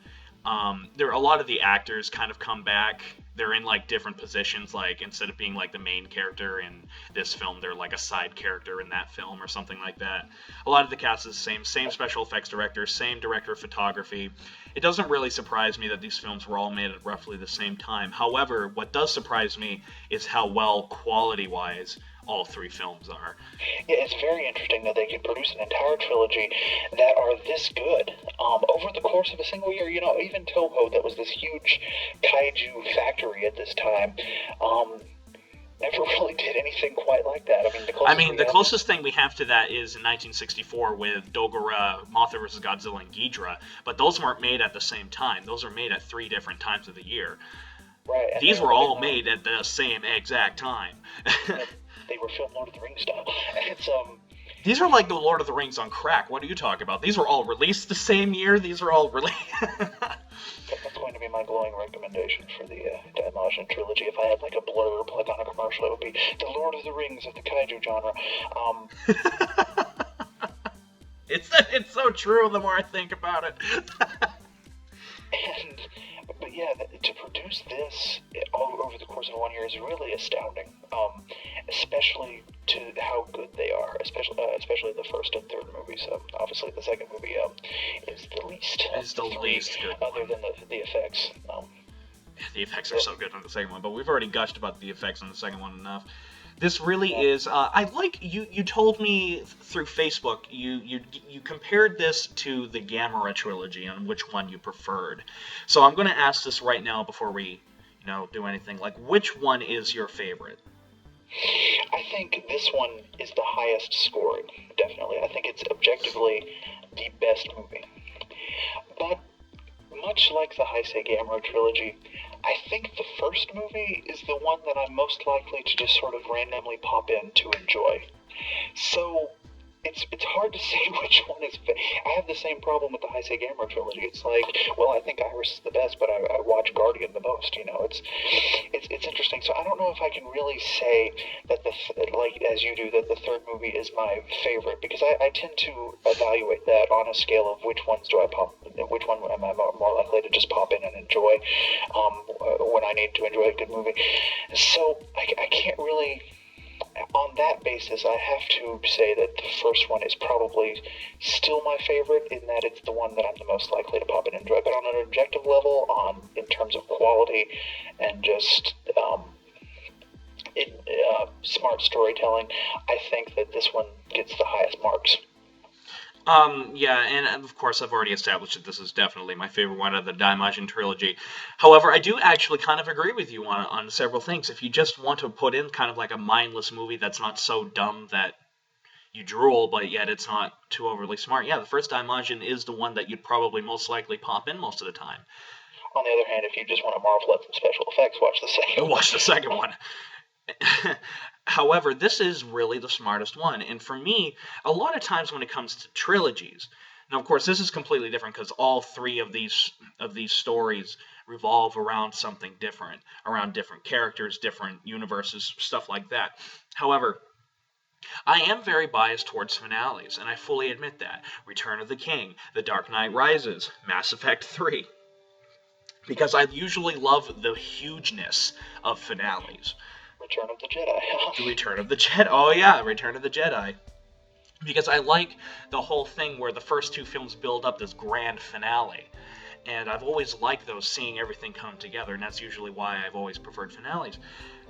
There are a lot of the actors kind of come back. They're in like different positions. Like, instead of being like the main character in this film, they're like a side character in that film or something like that. A lot of the cast is the same special effects director, same director of photography. It doesn't really surprise me that these films were all made at roughly the same time. However, what does surprise me is how well quality-wise all three films are. Yeah, it's very interesting that they could produce an entire trilogy that are this good over the course of a single year. You know, even Toho, that was this huge kaiju factory at this time, never really did anything quite like that. I mean, the closest thing we have to that is in 1964 with Dogora, Mothra vs. Godzilla, and Ghidorah, but those weren't made at the same time. Those are made at 3 different times of the year. Right. These were all made at the same exact time. They were filmed Lord of the Rings style. It's These are like the Lord of the Rings on crack. What are you talking about? These were all released the same year. These are all released. That's going to be my glowing recommendation for the Daimajin Trilogy. If I had like a blurb, like on a commercial, it would be the Lord of the Rings of the Kaiju genre. It's so true the more I think about it. But yeah, to produce this all over the course of 1 year is really astounding, especially to how good they are, especially the first and third movies. Obviously, the second movie is the least. It's the least good. Other than the effects. The effects are so good on the second one, but we've already gushed about the effects on the second one enough. This really is. I like you told me through Facebook you compared this to the Gamera trilogy and which one you preferred. So I'm going to ask this right now before we do anything. Like, which one is your favorite? I think this one is the highest scoring. Definitely, I think it's objectively the best movie. But much like the Heisei Gamera trilogy, I think the first movie is the one that I'm most likely to just sort of randomly pop in to enjoy. So, it's hard to say which one is. I have the same problem with the Heisei trilogy. It's like, well, I think Iris is the best, but I watch Guardian the most. It's interesting. So I don't know if I can really say that like as you do, that the third movie is my favorite, because I tend to evaluate that on a scale of which one am I more likely to just pop in and enjoy when I need to enjoy a good movie. So I can't really. On that basis, I have to say that the first one is probably still my favorite, in that it's the one that I'm the most likely to pop in and enjoy. But on an objective level, in terms of quality and just smart storytelling, I think that this one gets the highest marks. Yeah, and of course I've already established that this is definitely my favorite one of the Daimajin Trilogy. However, I do actually kind of agree with you on several things. If you just want to put in kind of like a mindless movie that's not so dumb that you drool, but yet it's not too overly smart, yeah, the first Daimajin is the one that you'd probably most likely pop in most of the time. On the other hand, if you just want to marvel at some special effects, watch the second one. Watch the second one. However, this is really the smartest one, and for me, a lot of times when it comes to trilogies, now of course this is completely different because all three of these stories revolve around something different, around different characters, different universes, stuff like that. However, I am very biased towards finales, and I fully admit that. Return of the King, The Dark Knight Rises, Mass Effect 3, because I usually love the hugeness of finales. Return of the Jedi. Return of the Jedi. Oh yeah, Return of the Jedi. Because I like the whole thing where the first two films build up this grand finale. And I've always liked those, seeing everything come together, and that's usually why I've always preferred finales.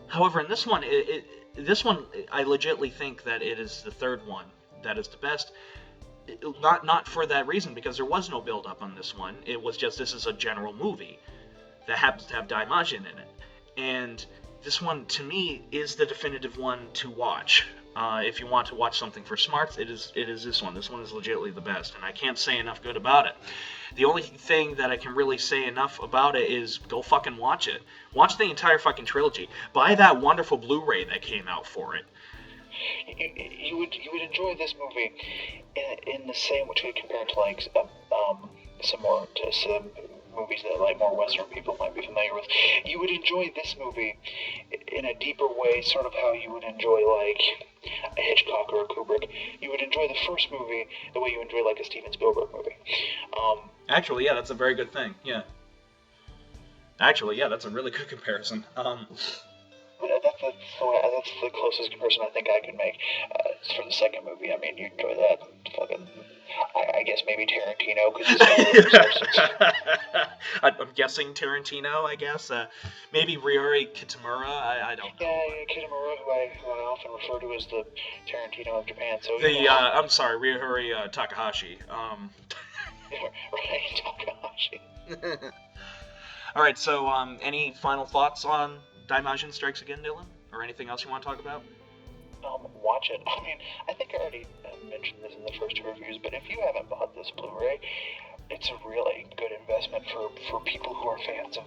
However, in this one, I legitimately think that it is the third one that is the best. Not for that reason, because there was no build up on this one. It was just, this is a general movie that happens to have Daimajin in it. And this one, to me, is the definitive one to watch. If you want to watch something for smarts, it is this one. This one is legitimately the best, and I can't say enough good about it. The only thing that I can really say enough about it is go fucking watch it. Watch the entire fucking trilogy. Buy that wonderful Blu-ray that came out for it. You would enjoy this movie in the same, which we compare to like some movies that like more Western people might be familiar with. You would enjoy this movie in a deeper way, sort of how you would enjoy like a Hitchcock or a Kubrick. You would enjoy the first movie the way you enjoy like a Steven Spielberg movie. Actually, yeah, that's a very good thing. Yeah. Actually, yeah, that's a really good comparison. That's the closest comparison I think I can make for the second movie. I mean, you enjoy that. Fucking, I guess maybe Tarantino, because I'm guessing Tarantino. I guess maybe Ryuhei Kitamura. I don't know. Yeah, Kitamura, who I often refer to as the Tarantino of Japan. So I'm sorry, Ryuhei Takahashi. Right, Takahashi. All right. So, any final thoughts on Daimajin Strikes Again, Dylan? Or anything else you want to talk about? Watch it. I mean, I think I already mentioned this in the first two reviews, but if you haven't bought this Blu-ray, it's a really good investment for people who are fans of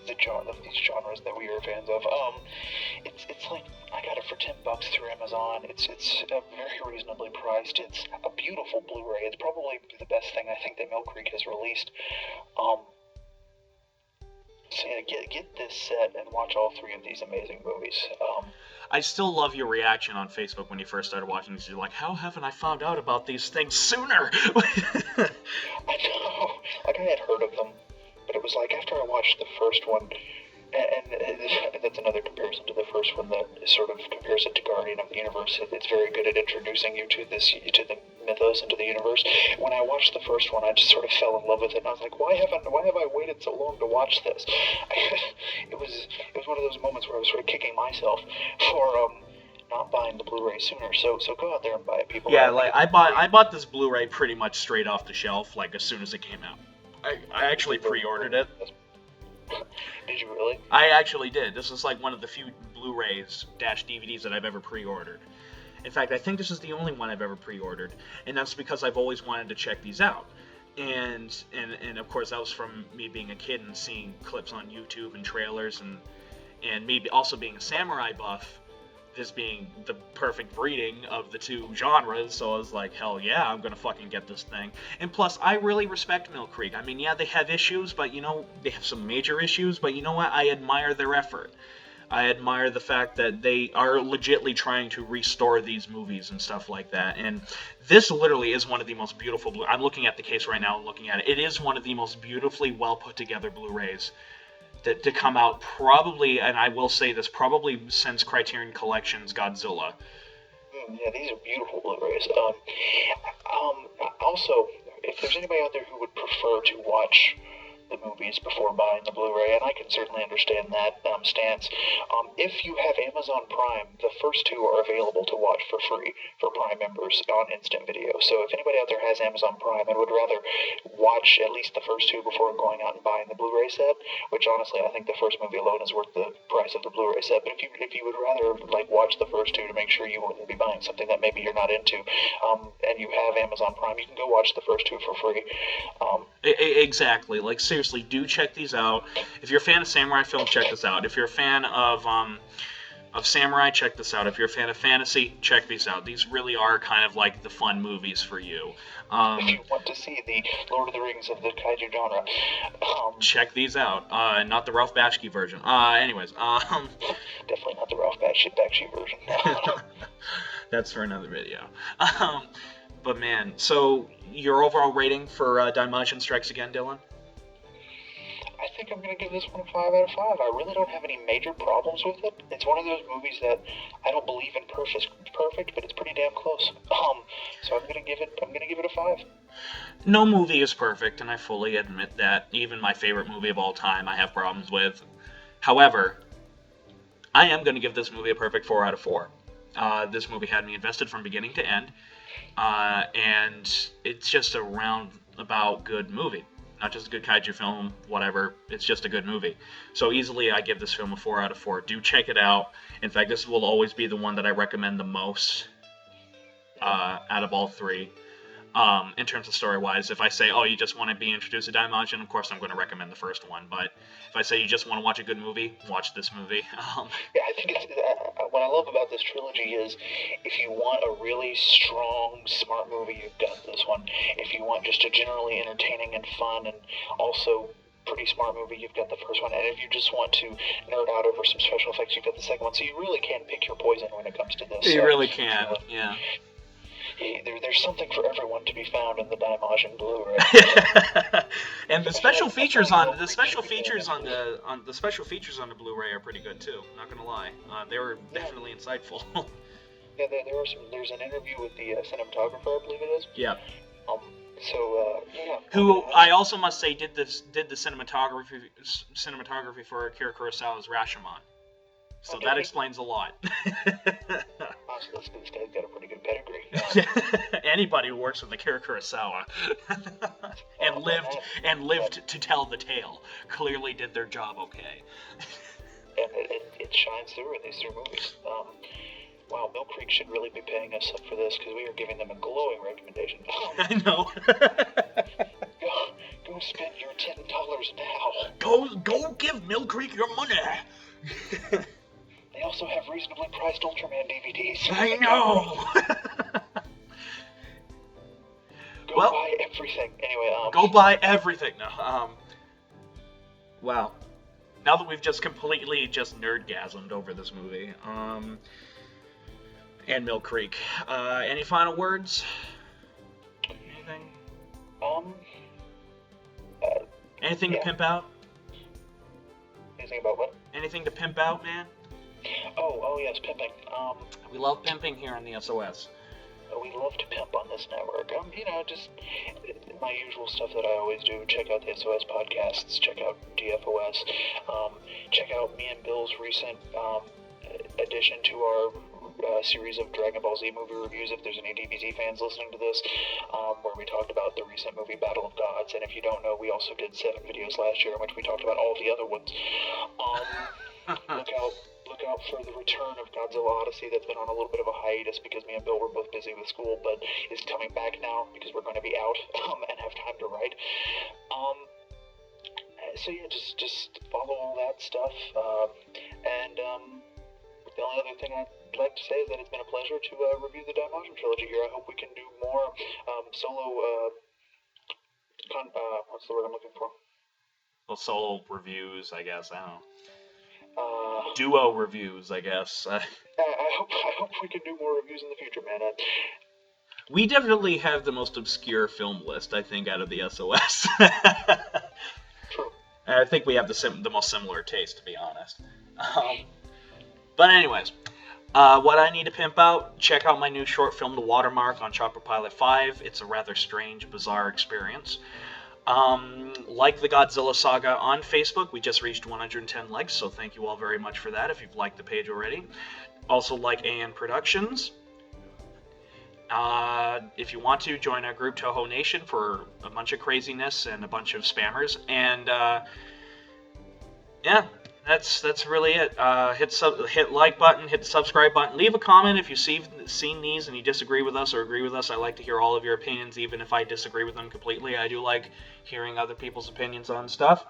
these genres that we are fans of. It's like, I got it for $10 through Amazon. It's very reasonably priced. It's a beautiful Blu-ray. It's probably the best thing I think that Mill Creek has released. So yeah, get this set and watch all three of these amazing movies. I still love your reaction on Facebook when you first started watching these. You're like, how haven't I found out about these things sooner? I know. Like, I had heard of them, but it was like after I watched the first one, and that's another comparison to the first one that sort of compares it to Guardian of the Universe. It's very good at introducing you to the mythos and to the universe. When I watched the first one, I just sort of fell in love with it, and I was like, why have I waited so long to watch this? It was one of those moments where I was sort of kicking myself for not buying the Blu-ray sooner. So go out there and buy it, people. Yeah, like I bought this Blu-ray pretty much straight off the shelf, like as soon as it came out. I actually pre-ordered it. Did you really? I actually did. This is like one of the few Blu-rays / DVDs that I've ever pre-ordered. In fact, I think this is the only one I've ever pre-ordered, and that's because I've always wanted to check these out. And of course, that was from me being a kid and seeing clips on YouTube and trailers, and me also being a samurai buff. this being the perfect breeding of the two genres, so I was like, hell yeah, I'm gonna fucking get this thing. And plus, I really respect Mill Creek. I mean, yeah, they have issues, but they have some major issues, but you know what? I admire their effort. I admire the fact that they are legitly trying to restore these movies and stuff like that. And this literally is one of the most beautiful I'm looking at the case right now, looking at it. It is one of the most beautifully well put together Blu-rays to come out, probably, and I will say this, probably since Criterion Collection's Godzilla. Yeah, these are beautiful Blu-rays. Also, if there's anybody out there who would prefer to watch the movies before buying the Blu-ray, and I can certainly understand that stance. If you have Amazon Prime, the first two are available to watch for free for Prime members on Instant Video. So if anybody out there has Amazon Prime and would rather watch at least the first two before going out and buying the Blu-ray set, which honestly I think the first movie alone is worth the price of the Blu-ray set, but if you would rather watch the first two to make sure you wouldn't be buying something that maybe you're not into, and you have Amazon Prime, you can go watch the first two for free. Exactly. Seriously, do check these out. If you're a fan of samurai film, check this out. If you're a fan of samurai, check this out. If you're a fan of fantasy, check these out. These really are kind of like the fun movies for you. If you want to see the Lord of the Rings of the Kaiju genre, check these out. Not the Ralph Bakshi version. Anyways, definitely not the Ralph Bakshi version. That's for another video. But man, so your overall rating for Daimajin Strikes Again, Dylan? I think I'm going to give this one a 5 out of 5. I really don't have any major problems with it. It's one of those movies that I don't believe in perfect, but it's pretty damn close. So I'm going to give it a 5. No movie is perfect, and I fully admit that. Even my favorite movie of all time, I have problems with. However, I am going to give this movie a perfect 4 out of 4. This movie had me invested from beginning to end, and it's just a roundabout good movie. Not just a good kaiju film, whatever. It's just a good movie. So easily, I give this film a 4 out of 4. Do check it out. In fact, this will always be the one that I recommend the most out of all three. In terms of story-wise, if I say, oh, you just want to be introduced to Daimajin, of course I'm going to recommend the first one. But if I say you just want to watch a good movie, watch this movie. Yeah, I think what I love about this trilogy is if you want a really strong, smart movie, you've got this one. If you want just a generally entertaining and fun and also pretty smart movie, you've got the first one. And if you just want to nerd out over some special effects, you've got the second one. So you really can pick your poison when it comes to this. You really can, yeah. There's something for everyone to be found in the Daimajin Blu-ray. And the special features on the Blu-ray are pretty good too. Not gonna lie, they were definitely insightful. Yeah, there's an interview with the cinematographer, I believe it is. Yeah. Yeah. Who I also must say did the cinematography for Akira Kurosawa's Rashomon. So that explains a lot. This guy's got a pretty good pedigree. Anybody who works with Akira Kurosawa and lived to tell the tale clearly did their job okay. And it shines through in these three movies. Wow, Mill Creek should really be paying us up for this because we are giving them a glowing recommendation. I know. Go spend your $10 now. Go give Mill Creek your money. They also have reasonably priced Ultraman DVDs. I know. Go buy everything. Anyway, go buy everything. No. Wow. Now that we've just completely nerdgasmed over this movie, and Mill Creek, any final words? Anything? Anything to pimp out? Anything about what? Anything to pimp out, man? Oh yes, pimping. We love pimping here on the SOS. We love to pimp on this network. Just my usual stuff that I always do. Check out the SOS podcasts. Check out DFOS. Check out me and Bill's recent addition to our series of Dragon Ball Z movie reviews, if there's any DBZ fans listening to this, where we talked about the recent movie Battle of Gods. And if you don't know, we also did 7 videos last year in which we talked about all the other ones. Look out for the return of Godzilla Odyssey that's been on a little bit of a hiatus because me and Bill were both busy with school, but is coming back now because we're going to be out and have time to write. So yeah, just follow all that stuff. And the only other thing I like to say is that it's been a pleasure to review the Daimajin Trilogy here. I hope we can do more solo, what's the word I'm looking for? Well, solo reviews, I guess. I don't know. Duo reviews, I guess. I hope we can do more reviews in the future, man. We definitely have the most obscure film list, I think, out of the SOS. True. I think we have the most similar taste, to be honest. But anyways, what I need to pimp out, check out my new short film, The Watermark, on Chopper Pilot 5. It's a rather strange, bizarre experience. Like the Godzilla Saga on Facebook. We just reached 110 likes, so thank you all very much for that if you've liked the page already. Also like AN Productions. If you want to, join our group Toho Nation for a bunch of craziness and a bunch of spammers. And yeah, that's really it. Hit like button, hit the subscribe button, leave a comment if you've seen these and you disagree with us or agree with us. I like to hear all of your opinions, even if I disagree with them completely. I do like hearing other people's opinions on stuff.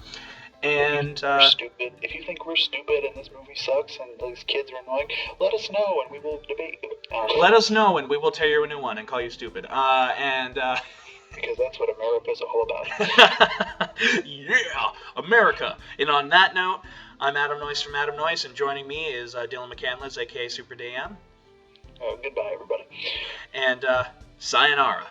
And stupid. If you think we're stupid and this movie sucks and these kids are annoying, let us know and we will debate. Let us know and we will tear you a new one and call you stupid. Because that's what America's all about. Yeah, America. And on that note, I'm Adam Noyce from Adam Noyce, and joining me is Dylan McCandless, aka Super Dan. Goodbye, everybody. And sayonara.